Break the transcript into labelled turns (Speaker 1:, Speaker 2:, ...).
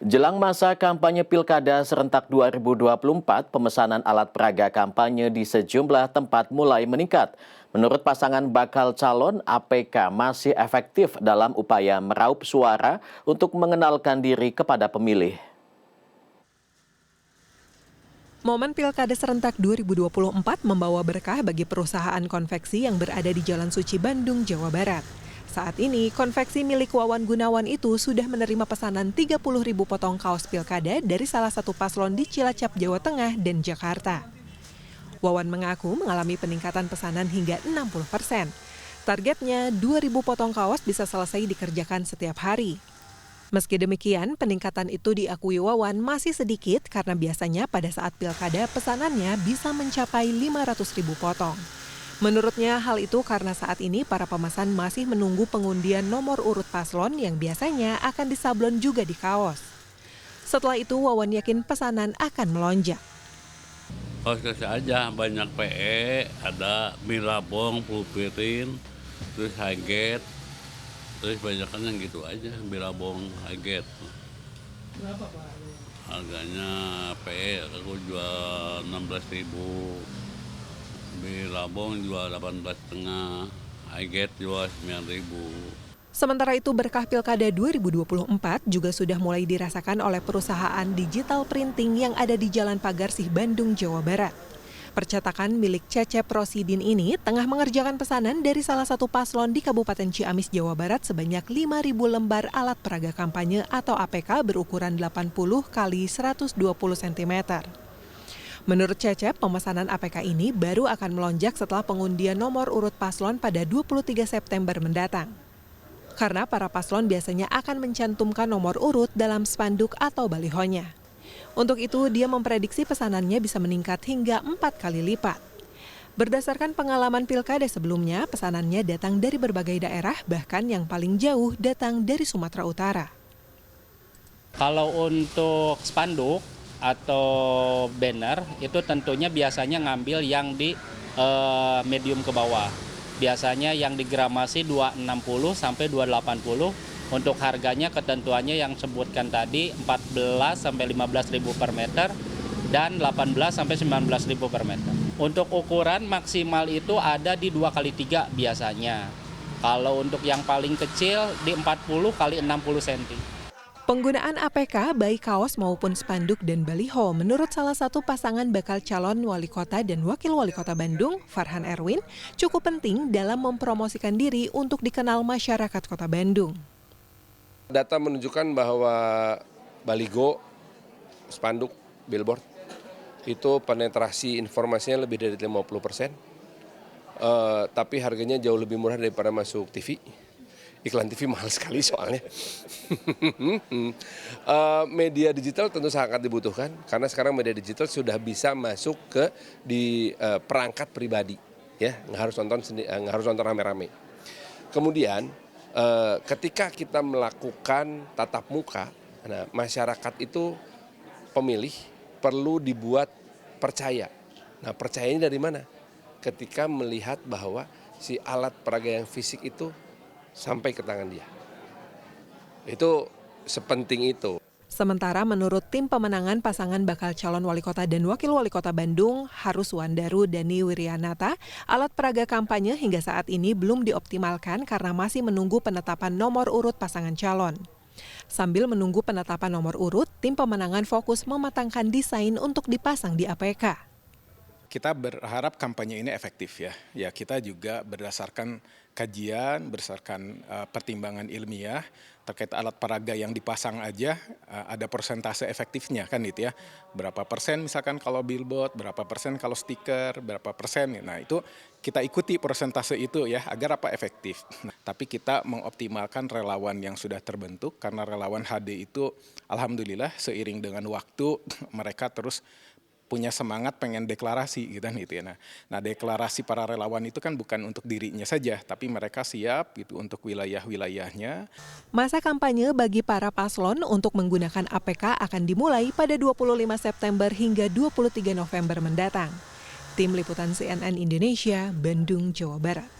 Speaker 1: Jelang masa kampanye Pilkada serentak 2024, pemesanan alat peraga kampanye di sejumlah tempat mulai meningkat. Menurut pasangan bakal calon, APK masih efektif dalam upaya meraup suara untuk mengenalkan diri kepada pemilih.
Speaker 2: Momen Pilkada serentak 2024 membawa berkah bagi perusahaan konveksi yang berada di Jalan Suci Bandung, Jawa Barat. Saat ini, konveksi milik Wawan Gunawan itu sudah menerima pesanan 30.000 potong kaos pilkada dari salah satu paslon di Cilacap, Jawa Tengah dan Jakarta. Wawan mengaku mengalami peningkatan pesanan hingga 60%. Targetnya 2.000 potong kaos bisa selesai dikerjakan setiap hari. Meski demikian, peningkatan itu diakui Wawan masih sedikit karena biasanya pada saat pilkada pesanannya bisa mencapai 500.000 potong. Menurutnya hal itu karena saat ini para pemesan masih menunggu pengundian nomor urut paslon yang biasanya akan disablon juga di kaos. Setelah itu Wawan yakin pesanan akan melonjak.
Speaker 3: Kaos aja banyak PE, ada Bilabong, Pulpirin, terus Haget, terus banyakan yang gitu aja, Bilabong, Haget.
Speaker 4: Berapa Pak?
Speaker 3: Harganya PE aku jual 16.000. Bilabong jual 18,5, Haget jual 9.000.
Speaker 2: Sementara itu berkah Pilkada 2024 juga sudah mulai dirasakan oleh perusahaan digital printing yang ada di Jalan Pagarsih, Bandung, Jawa Barat. Percetakan milik Cecep Rosidin ini tengah mengerjakan pesanan dari salah satu paslon di Kabupaten Ciamis, Jawa Barat sebanyak 5.000 lembar alat peraga kampanye atau APK berukuran 80 x 120 cm. Menurut Cecep, pemesanan APK ini baru akan melonjak setelah pengundian nomor urut paslon pada 23 September mendatang. Karena para paslon biasanya akan mencantumkan nomor urut dalam spanduk atau balihonya. Untuk itu, dia memprediksi pesanannya bisa meningkat hingga 4 kali lipat. Berdasarkan pengalaman pilkada sebelumnya, pesanannya datang dari berbagai daerah, bahkan yang paling jauh datang dari Sumatera Utara.
Speaker 5: Kalau untuk spanduk atau banner itu tentunya biasanya ngambil yang di medium ke bawah. Biasanya yang digramasi 260 sampai 280. Untuk harganya ketentuannya yang sebutkan tadi 14 sampai 15.000 per meter dan 18 sampai 19.000 per meter. Untuk ukuran maksimal itu ada di 2x3 biasanya. Kalau untuk yang paling kecil di 40 x 60 cm.
Speaker 2: Penggunaan APK baik kaos maupun spanduk dan baliho menurut salah satu pasangan bakal calon wali kota dan wakil wali kota Bandung, Farhan Erwin, cukup penting dalam mempromosikan diri untuk dikenal masyarakat kota Bandung.
Speaker 6: Data menunjukkan bahwa baligo, spanduk, billboard itu penetrasi informasinya lebih dari 50%, tapi harganya jauh lebih murah daripada masuk TV. Iklan TV mahal sekali soalnya. Media digital tentu sangat dibutuhkan karena sekarang media digital sudah bisa masuk ke di perangkat pribadi, ya nggak harus nonton rame-rame. Kemudian ketika kita melakukan tatap muka, nah, masyarakat itu pemilih perlu dibuat percaya. Nah, percayanya dari mana? Ketika melihat bahwa si alat peraga yang fisik itu sampai ke tangan dia. Itu sepenting itu.
Speaker 2: Sementara menurut tim pemenangan pasangan bakal calon wali kota dan wakil wali kota Bandung, Harus Wandaru Dani Wiryanata, alat peraga kampanye hingga saat ini belum dioptimalkan karena masih menunggu penetapan nomor urut pasangan calon. Sambil menunggu penetapan nomor urut, tim pemenangan fokus mematangkan desain untuk dipasang di APK.
Speaker 7: Kita berharap kampanye ini efektif ya. Ya kita juga berdasarkan kajian, berdasarkan pertimbangan ilmiah terkait alat peraga yang dipasang aja ada persentase efektifnya kan itu ya. Berapa persen misalkan kalau billboard, berapa persen kalau stiker, berapa persen. Nah itu kita ikuti persentase itu ya agar apa efektif. Nah, tapi kita mengoptimalkan relawan yang sudah terbentuk karena relawan HD itu alhamdulillah seiring dengan waktu mereka terus punya semangat pengen deklarasi gitu ya. Nah, deklarasi para relawan itu kan bukan untuk dirinya saja, tapi mereka siap gitu untuk wilayah-wilayahnya.
Speaker 2: Masa kampanye bagi para paslon untuk menggunakan APK akan dimulai pada 25 September hingga 23 November mendatang. Tim Liputan CNN Indonesia, Bandung, Jawa Barat.